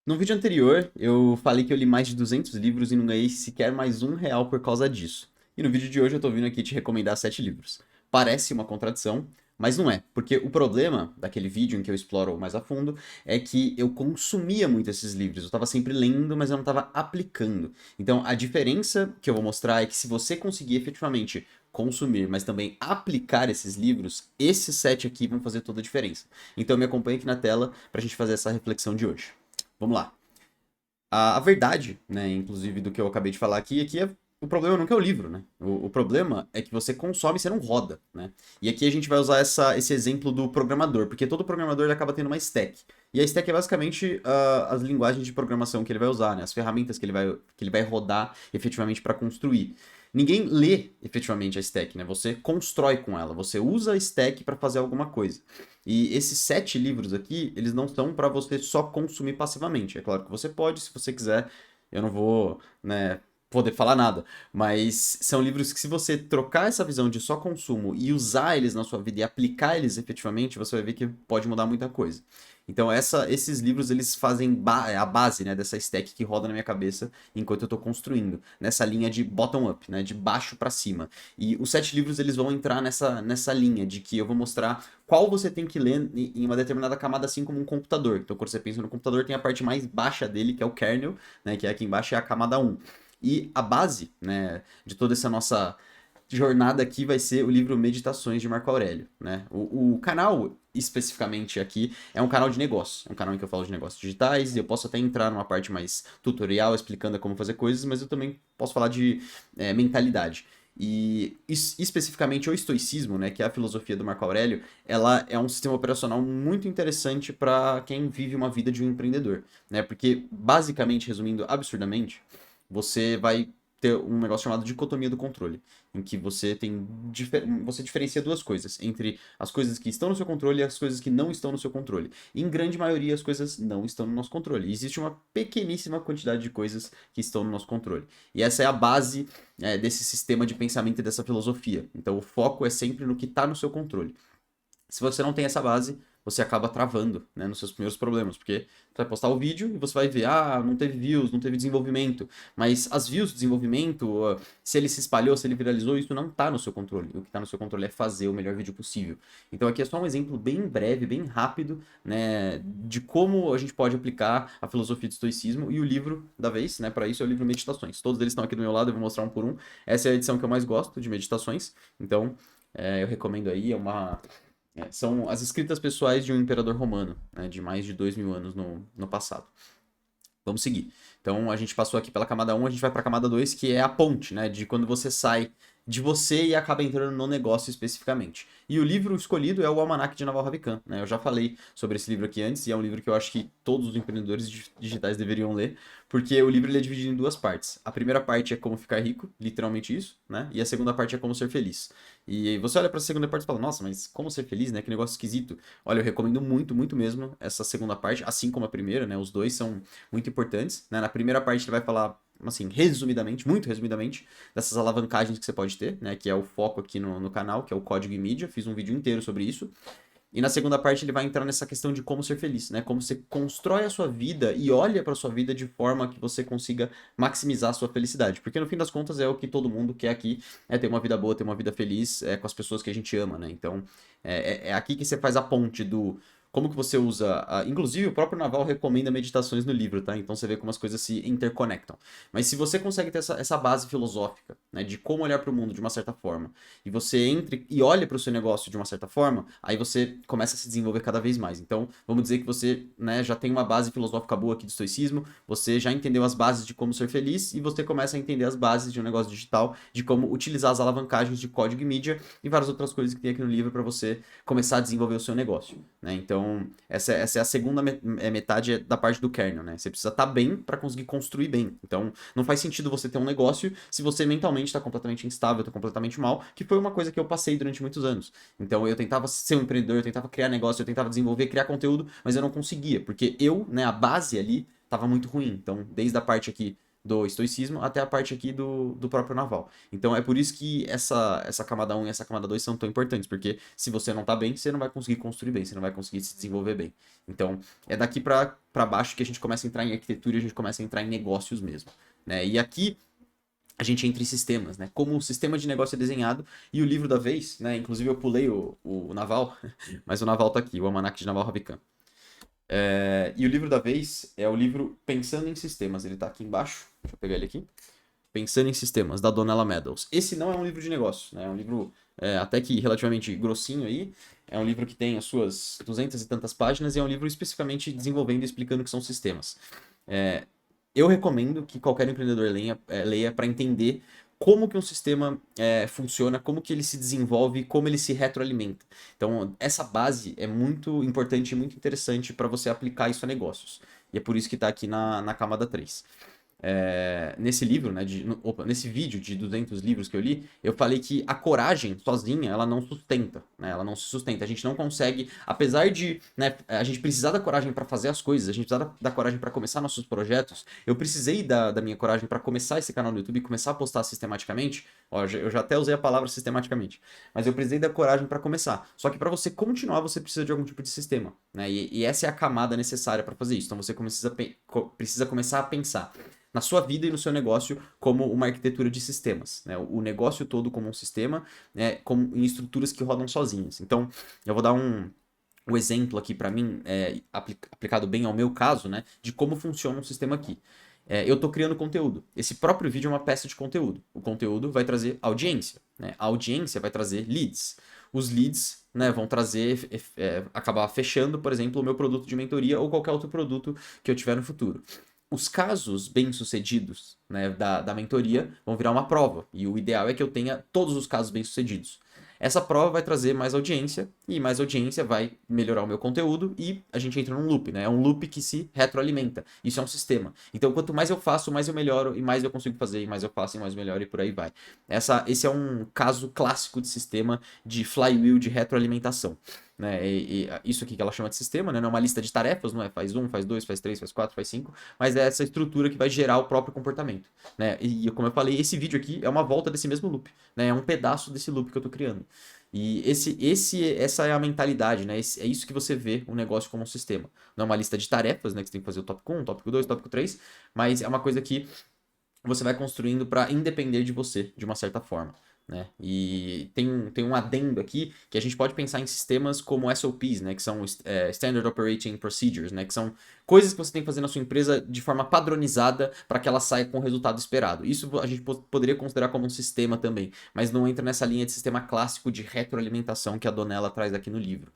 No vídeo anterior, eu falei que eu li mais de 200 livros e não ganhei sequer mais R$ 1 por causa disso. E no vídeo de hoje eu tô vindo aqui te recomendar 7 livros. Parece uma contradição, mas não é, porque o problema daquele vídeo em que eu exploro mais a fundo é que eu consumia muito esses livros. Eu tava sempre lendo, mas eu não tava aplicando. Então a diferença que eu vou mostrar é que se você conseguir efetivamente consumir, mas também aplicar esses livros, esses 7 aqui vão fazer toda a diferença. Então me acompanhe aqui na tela pra gente fazer essa reflexão de hoje. Vamos lá. A verdade, né, inclusive do que eu acabei de falar aqui, é que o problema não é o livro, né? O problema é que você consome e você não roda, né? E aqui a gente vai usar esse exemplo do programador, porque todo programador ele acaba tendo uma stack. E a stack é basicamente as linguagens de programação que ele vai usar, né? As ferramentas que ele vai rodar efetivamente para construir. Ninguém lê efetivamente a stack, né? Você constrói com ela, você usa a stack para fazer alguma coisa. E esses 7 livros aqui, eles não são para você só consumir passivamente. É claro que você pode, se você quiser. Eu não vou, né, poder falar nada. Mas são livros que, se você trocar essa visão de só consumo e usar eles na sua vida e aplicar eles efetivamente, você vai ver que pode mudar muita coisa. Então, esses livros, eles fazem a base, né, dessa stack que roda na minha cabeça enquanto eu estou construindo. Nessa linha de bottom-up, né, de baixo para cima. E os 7 livros, eles vão entrar nessa linha de que eu vou mostrar qual você tem que ler em uma determinada camada, assim como um computador. Então, quando você pensa no computador, tem a parte mais baixa dele, que é o kernel, né, que é aqui embaixo, é a camada um. E a base, né, de toda essa nossa jornada aqui vai ser o livro Meditações de Marco Aurélio, né? O canal, especificamente aqui, é um canal de negócio. É um canal em que eu falo de negócios digitais e eu posso até entrar numa parte mais tutorial, explicando como fazer coisas, mas eu também posso falar de mentalidade. E especificamente o estoicismo, né, que é a filosofia do Marco Aurélio, ela é um sistema operacional muito interessante para quem vive uma vida de um empreendedor, né? Porque basicamente, resumindo absurdamente, você vai ter um negócio chamado dicotomia do controle, em que você diferencia duas coisas, entre as coisas que estão no seu controle e as coisas que não estão no seu controle. E, em grande maioria, as coisas não estão no nosso controle. E existe uma pequeníssima quantidade de coisas que estão no nosso controle. E essa é a base desse sistema de pensamento e dessa filosofia. Então, o foco é sempre no que está no seu controle. Se você não tem essa base, você acaba travando, né, nos seus primeiros problemas, porque você vai postar o vídeo e você vai ver, não teve views, não teve desenvolvimento, mas as views, desenvolvimento, se ele se espalhou, se ele viralizou, isso não está no seu controle. O que está no seu controle é fazer o melhor vídeo possível. Então aqui é só um exemplo bem breve, bem rápido, né, de como a gente pode aplicar a filosofia do estoicismo, e o livro da vez, né, para isso é o livro Meditações. Todos eles estão aqui do meu lado, eu vou mostrar um por um. Essa é a edição que eu mais gosto de meditações, então eu recomendo aí, são as escritas pessoais de um imperador romano, né, de mais de 2.000 anos no passado. Vamos seguir. Então a gente passou aqui pela camada um, a gente vai para a camada 2, que é a ponte, né, de quando você sai de você e acaba entrando no negócio especificamente. E o livro escolhido é o Almanaque de Naval Ravikant, né? Eu já falei sobre esse livro aqui antes e é um livro que eu acho que todos os empreendedores digitais deveriam ler, porque o livro ele é dividido em duas partes. A primeira parte é como ficar rico, literalmente isso, né? E a segunda parte é como ser feliz. E você olha para a segunda parte e fala: "Nossa, mas como ser feliz, né? Que negócio esquisito". Olha, eu recomendo muito, muito mesmo essa segunda parte, assim como a primeira, né? Os dois são muito importantes, né? Na primeira parte ele vai falar, assim, resumidamente, muito resumidamente, dessas alavancagens que você pode ter, né? Que é o foco aqui no canal, que é o código e mídia. Fiz um vídeo inteiro sobre isso. E na segunda parte ele vai entrar nessa questão de como ser feliz, né? Como você constrói a sua vida e olha para sua vida de forma que você consiga maximizar a sua felicidade. Porque no fim das contas é o que todo mundo quer aqui, é ter uma vida boa, ter uma vida feliz com as pessoas que a gente ama, né? Então é aqui que você faz a ponte do como que você usa. Inclusive, o próprio Naval recomenda meditações no livro, tá? Então você vê como as coisas se interconectam. Mas se você consegue ter essa base filosófica, né, de como olhar para o mundo de uma certa forma, e você entre e olha para o seu negócio de uma certa forma, aí você começa a se desenvolver cada vez mais. Então, vamos dizer que você, né, já tem uma base filosófica boa aqui do estoicismo, você já entendeu as bases de como ser feliz e você começa a entender as bases de um negócio digital, de como utilizar as alavancagens de código e mídia e várias outras coisas que tem aqui no livro para você começar a desenvolver o seu negócio, né? Então, essa é a segunda metade da parte do kernel, né? Você precisa estar bem para conseguir construir bem. Então, não faz sentido você ter um negócio se você mentalmente está completamente instável, está completamente mal, que foi uma coisa que eu passei durante muitos anos. Então, eu tentava ser um empreendedor, eu tentava criar negócio, eu tentava desenvolver, criar conteúdo, mas eu não conseguia, porque eu, né, a base ali estava muito ruim. Então, desde a parte aqui do estoicismo até a parte aqui do próprio Naval. Então é por isso que essa camada 1 e essa camada 2 são tão importantes, porque se você não tá bem, você não vai conseguir construir bem, você não vai conseguir se desenvolver bem. Então é daqui para baixo que a gente começa a entrar em arquitetura e a gente começa a entrar em negócios mesmo, né? E aqui a gente entra em sistemas, né? Como o sistema de negócio é desenhado e o livro da vez, né? Inclusive eu pulei o Naval, mas o Naval tá aqui, o Almanac de Naval Ravikant. E o livro da vez é o livro Pensando em Sistemas. Ele tá aqui embaixo. Deixa eu pegar ele aqui. Pensando em Sistemas, da Donella Meadows. Esse não é um livro de negócio, né? É um livro até que relativamente grossinho aí. É um livro que tem as suas 200 e tantas páginas e é um livro especificamente desenvolvendo e explicando o que são sistemas. Eu recomendo que qualquer empreendedor leia para entender como que um sistema funciona, como que ele se desenvolve, como ele se retroalimenta. Então, essa base é muito importante e muito interessante para você aplicar isso a negócios. E é por isso que está aqui na camada 3. Nesse livro, né, nesse vídeo de 200 livros que eu li, eu falei que a coragem sozinha, ela não sustenta, né, ela não se sustenta. A gente não consegue, apesar de, né, a gente precisar da coragem para fazer as coisas, a gente precisa da coragem para começar nossos projetos. Eu precisei da minha coragem para começar esse canal no YouTube e começar a postar sistematicamente. Ó, eu já até usei a palavra sistematicamente, mas eu precisei da coragem para começar. Só que para você continuar, você precisa de algum tipo de sistema, né? E essa é a camada necessária para fazer isso. Então você precisa começar a pensar na sua vida e no seu negócio como uma arquitetura de sistemas, né? O negócio todo como um sistema, né? Em estruturas que rodam sozinhas. Então, eu vou dar um exemplo aqui para mim, aplicado bem ao meu caso, né? De como funciona um sistema aqui. Eu estou criando conteúdo. Esse próprio vídeo é uma peça de conteúdo. O conteúdo vai trazer audiência, né? A audiência vai trazer leads. Os leads, né, vão trazer, acabar fechando, por exemplo, o meu produto de mentoria ou qualquer outro produto que eu tiver no futuro. Os casos bem-sucedidos, né, da mentoria vão virar uma prova. E o ideal é que eu tenha todos os casos bem-sucedidos. Essa prova vai trazer mais audiência, e mais audiência vai melhorar o meu conteúdo, e a gente entra num loop, né? É um loop que se retroalimenta. Isso é um sistema. Então, quanto mais eu faço, mais eu melhoro, e mais eu consigo fazer, e mais eu faço, e mais eu melhoro, e por aí vai. Esse é um caso clássico de sistema de flywheel, de retroalimentação. Né? Isso aqui que ela chama de sistema, né? Não é uma lista de tarefas, não é? Faz um, faz dois, faz três, faz quatro, faz cinco, mas é essa estrutura que vai gerar o próprio comportamento, né? E como eu falei, esse vídeo aqui é uma volta desse mesmo loop, né? É um pedaço desse loop que eu tô criando. E essa é a mentalidade, né? É isso que você vê o negócio como um sistema. Não é uma lista de tarefas, né? Que você tem que fazer o tópico 1, tópico 2, tópico 3, mas é uma coisa que você vai construindo para independer de você, de uma certa forma. Né? E tem um adendo aqui que a gente pode pensar em sistemas como SOPs, né? Que são Standard Operating Procedures, né? Que são coisas que você tem que fazer na sua empresa de forma padronizada para que ela saia com o resultado esperado. Isso a gente poderia considerar como um sistema também, mas não entra nessa linha de sistema clássico de retroalimentação que a Donella traz aqui no livro.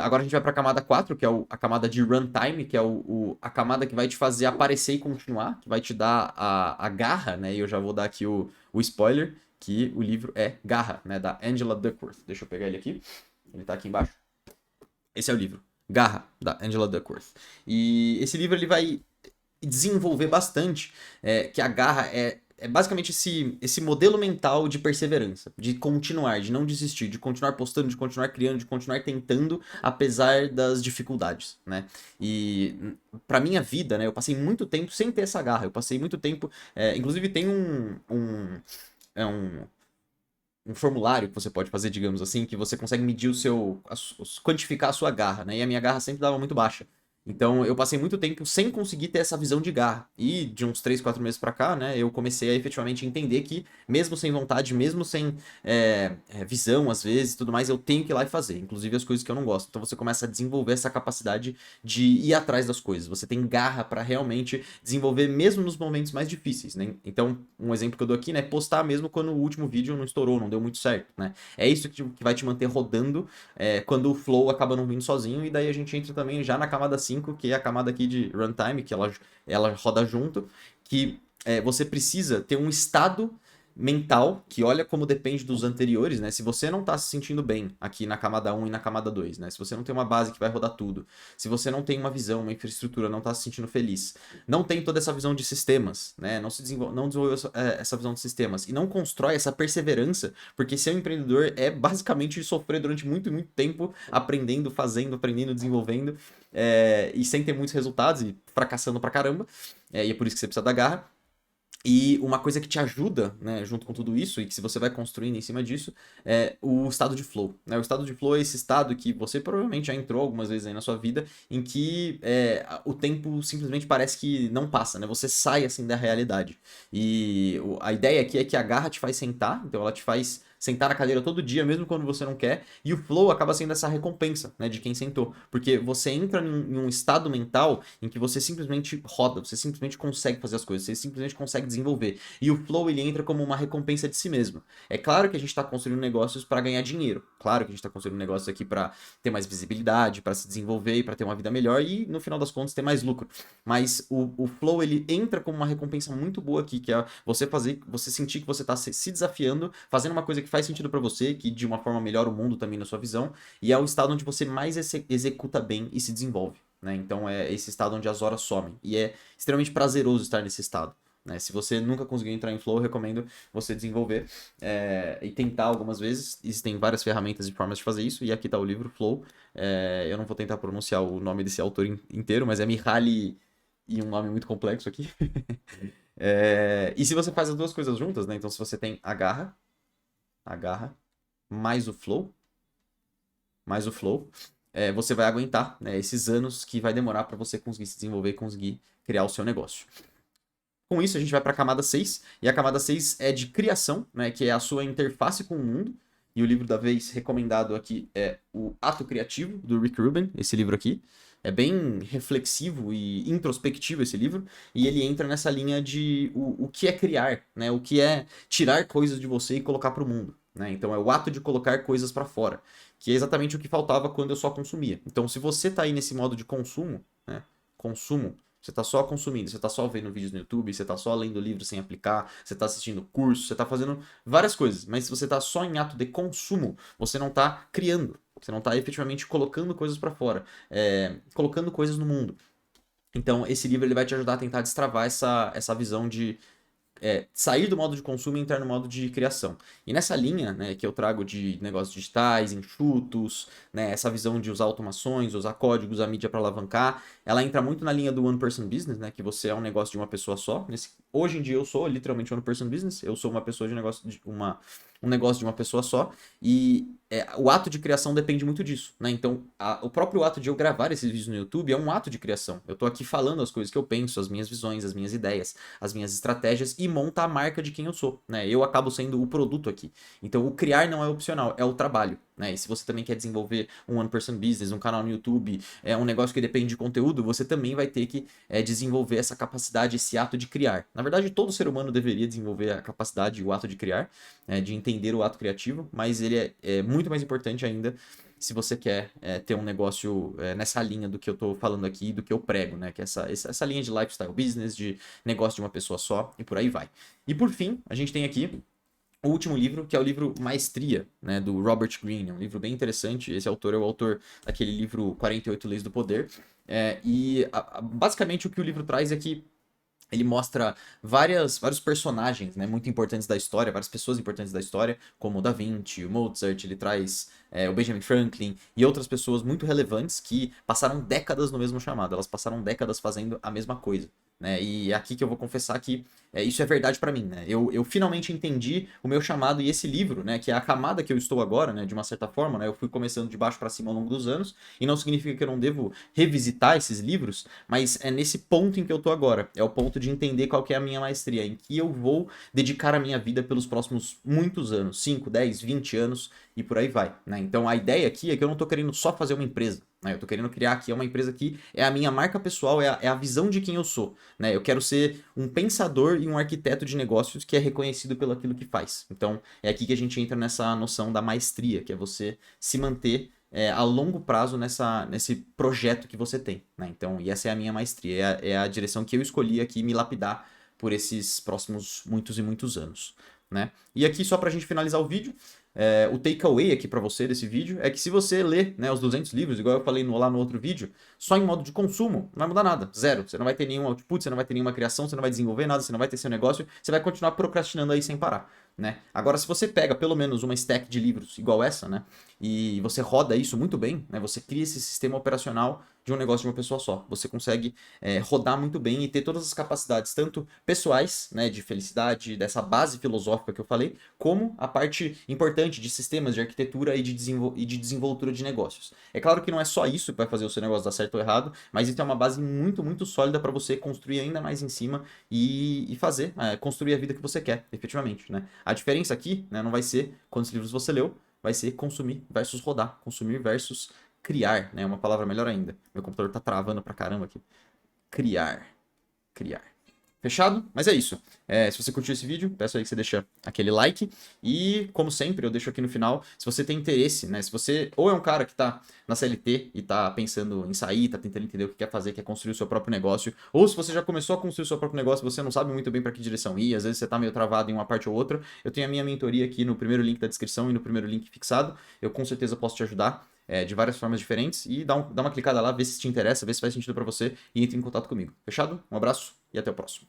Agora a gente vai para a camada 4, que é a camada de runtime, que é a camada que vai te fazer aparecer e continuar, que vai te dar a garra, né? E eu já vou dar aqui o spoiler, que o livro é Garra, né? Da Angela Duckworth. Deixa eu pegar ele aqui. Ele tá aqui embaixo. Esse é o livro. Garra, da Angela Duckworth. E esse livro ele vai desenvolver bastante que a garra é basicamente esse modelo mental de perseverança, de continuar, de não desistir, de continuar postando, de continuar criando, de continuar tentando, apesar das dificuldades, né? E pra minha vida, né, eu passei muito tempo sem ter essa garra, eu passei muito tempo, inclusive tem um formulário que você pode fazer, digamos assim, que você consegue medir quantificar a sua garra, né? E a minha garra sempre dava muito baixa. Então eu passei muito tempo sem conseguir ter essa visão de garra. E de uns 3, 4 meses pra cá, né, eu comecei a efetivamente entender que, mesmo sem vontade, mesmo sem visão, às vezes, tudo mais, eu tenho que ir lá e fazer. Inclusive as coisas que eu não gosto. Então você começa a desenvolver essa capacidade de ir atrás das coisas. Você tem garra pra realmente desenvolver mesmo nos momentos mais difíceis, né? Então, um exemplo que eu dou aqui, né, postar mesmo quando o último vídeo não estourou, não deu muito certo, né? É isso que vai te manter rodando quando o flow acaba não vindo sozinho. E daí a gente entra também já na camada 5, que é a camada aqui de runtime, que ela roda junto, que você precisa ter um estado mental, que olha como depende dos anteriores, né? Se você não tá se sentindo bem aqui na camada 1 e na camada 2, né? Se você não tem uma base que vai rodar tudo, se você não tem uma visão, uma infraestrutura, não tá se sentindo feliz, não tem toda essa visão de sistemas, né? Não desenvolveu essa visão de sistemas e não constrói essa perseverança, porque ser um empreendedor é basicamente sofrer durante muito, muito tempo aprendendo, fazendo, aprendendo, desenvolvendo, e sem ter muitos resultados e fracassando pra caramba, e é por isso que você precisa da garra. E uma coisa que te ajuda, né, junto com tudo isso, e que se você vai construindo em cima disso, é o estado de flow, né? O estado de flow é esse estado que você provavelmente já entrou algumas vezes aí na sua vida, em que o tempo simplesmente parece que não passa, né? Você sai, assim, da realidade. E a ideia aqui é que a garra te faz sentar, então ela te faz sentar na cadeira todo dia, mesmo quando você não quer, e o flow acaba sendo essa recompensa, né, de quem sentou. Porque você entra em um estado mental em que você simplesmente roda, você simplesmente consegue fazer as coisas, você simplesmente consegue desenvolver. E o flow, ele entra como uma recompensa de si mesmo. É claro que a gente está construindo negócios para ganhar dinheiro. Claro que a gente está construindo negócios aqui para ter mais visibilidade, para se desenvolver e para ter uma vida melhor e, no final das contas, ter mais lucro. Mas o flow, ele entra como uma recompensa muito boa aqui, que é você sentir que você está se desafiando, fazendo uma coisa que faz sentido para você, que de uma forma melhora o mundo também na sua visão, e é o estado onde você mais executa bem e se desenvolve. Né? Então é esse estado onde as horas somem. E é extremamente prazeroso estar nesse estado. Né? Se você nunca conseguiu entrar em flow, eu recomendo você desenvolver e tentar algumas vezes. Existem várias ferramentas e formas de fazer isso. E aqui está o livro Flow. Eu não vou tentar pronunciar o nome desse autor inteiro, mas é Mihaly e um nome muito complexo aqui. E se você faz as duas coisas juntas, né? Então se você tem a garra mais o flow, você vai aguentar, né, esses anos que vai demorar para você conseguir se desenvolver e conseguir criar o seu negócio. Com isso, a gente vai para a camada 6, e a camada 6 é de criação, né, que é a sua interface com o mundo, e o livro da vez recomendado aqui é O Ato Criativo, do Rick Rubin, esse livro aqui. É bem reflexivo e introspectivo esse livro, e ele entra nessa linha de o que é criar, né, o que é tirar coisas de você e colocar para o mundo. Né? Então é o ato de colocar coisas para fora, que é exatamente o que faltava quando eu só consumia. Então se você está aí nesse modo de consumo, né, consumo, você está só consumindo, você está só vendo vídeos no YouTube, você está só lendo livros sem aplicar, você está assistindo curso, você está fazendo várias coisas. Mas se você está só em ato de consumo, você não está criando. Você não está efetivamente colocando coisas para fora, colocando coisas no mundo. Então, esse livro ele vai te ajudar a tentar destravar essa visão de sair do modo de consumo e entrar no modo de criação. E nessa linha, né, que eu trago de negócios digitais, enxutos, né, essa visão de usar automações, usar códigos, a mídia para alavancar, ela entra muito na linha do one person business, né, que você é um negócio de uma pessoa só. Hoje em dia eu sou literalmente one person business, eu sou uma pessoa de negócio um negócio de uma pessoa só, e o ato de criação depende muito disso, né? Então, o próprio ato de eu gravar esses vídeos no YouTube é um ato de criação. Eu tô aqui falando as coisas que eu penso, as minhas visões, as minhas ideias, as minhas estratégias e monta a marca de quem eu sou, né? Eu acabo sendo o produto aqui. Então, o criar não é opcional, é o trabalho, né? E se você também quer desenvolver um one person business, um canal no YouTube, um negócio que depende de conteúdo, você também vai ter que desenvolver essa capacidade, esse ato de criar. Na verdade, todo ser humano deveria desenvolver a capacidade, o ato de criar, de entender o ato criativo, mas ele é muito mais importante ainda se você quer ter um negócio nessa linha do que eu tô falando aqui, do que eu prego, né? Que é essa linha de lifestyle business, de negócio de uma pessoa só, e por aí vai. E por fim, a gente tem aqui o último livro, que é o livro Maestria, né, do Robert Greene. É um livro bem interessante. Esse autor é o autor daquele livro 48 Leis do Poder. Basicamente o que o livro traz é que ele mostra vários personagens, né, muito importantes da história, várias pessoas importantes da história, como o Da Vinci, o Mozart, ele traz o Benjamin Franklin e outras pessoas muito relevantes que passaram décadas no mesmo chamado, elas passaram décadas fazendo a mesma coisa. Né? E é aqui que eu vou confessar que isso é verdade para mim. Né? Eu finalmente entendi o meu chamado e esse livro, né, que é a camada que eu estou agora, né, de uma certa forma, né, eu fui começando de baixo para cima ao longo dos anos, e não significa que eu não devo revisitar esses livros, mas é nesse ponto em que eu tô agora. É o ponto de entender qual que é a minha maestria, em que eu vou dedicar a minha vida pelos próximos muitos anos, 5, 10, 20 anos e por aí vai. Né? Então a ideia aqui é que eu não tô querendo só fazer uma empresa. Né? Eu tô querendo criar aqui uma empresa que é a minha marca pessoal, é a visão de quem eu sou. Né? Eu quero ser um pensador e um arquiteto de negócios que é reconhecido pelo aquilo que faz. Então é aqui que a gente entra nessa noção da maestria, que é você se manter a longo prazo nesse projeto que você tem, né? Então, e essa é a minha maestria, é a direção que eu escolhi aqui me lapidar por esses próximos muitos e muitos anos. né? E aqui, só pra gente finalizar o vídeo, o takeaway aqui pra você desse vídeo é que se você ler, né, os 200 livros, igual eu falei lá no outro vídeo, só em modo de consumo, não vai mudar nada, zero. Você não vai ter nenhum output, você não vai ter nenhuma criação, você não vai desenvolver nada, você não vai ter seu negócio, você vai continuar procrastinando aí sem parar, né? Agora, se você pega pelo menos uma stack de livros igual essa, né, e você roda isso muito bem, né, você cria esse sistema operacional de um negócio de uma pessoa só. Você consegue rodar muito bem e ter todas as capacidades, tanto pessoais, né, de felicidade, dessa base filosófica que eu falei, como a parte importante de sistemas, de arquitetura e de desenvoltura de negócios. É claro que não é só isso que vai fazer o seu negócio dar certo ou errado, mas isso é uma base muito, muito sólida para você construir ainda mais em cima e fazer, construir a vida que você quer, efetivamente, né? A diferença aqui, né, não vai ser quantos livros você leu, vai ser consumir versus rodar, consumir versus criar, né? Uma palavra melhor ainda. Meu computador tá travando pra caramba aqui. Criar. Criar. Fechado? Mas é isso. Se você curtiu esse vídeo, peço aí que você deixa aquele like. E, como sempre, eu deixo aqui no final, se você tem interesse, né? Se você ou é um cara que tá na CLT e tá pensando em sair, tá tentando entender o que quer fazer, quer construir o seu próprio negócio, ou se você já começou a construir o seu próprio negócio e você não sabe muito bem para que direção ir, às vezes você tá meio travado em uma parte ou outra, eu tenho a minha mentoria aqui no primeiro link da descrição e no primeiro link fixado. Eu com certeza posso te ajudar. De várias formas diferentes e dá uma clicada lá, vê se te interessa, vê se faz sentido para você e entre em contato comigo. Fechado? Um abraço e até o próximo.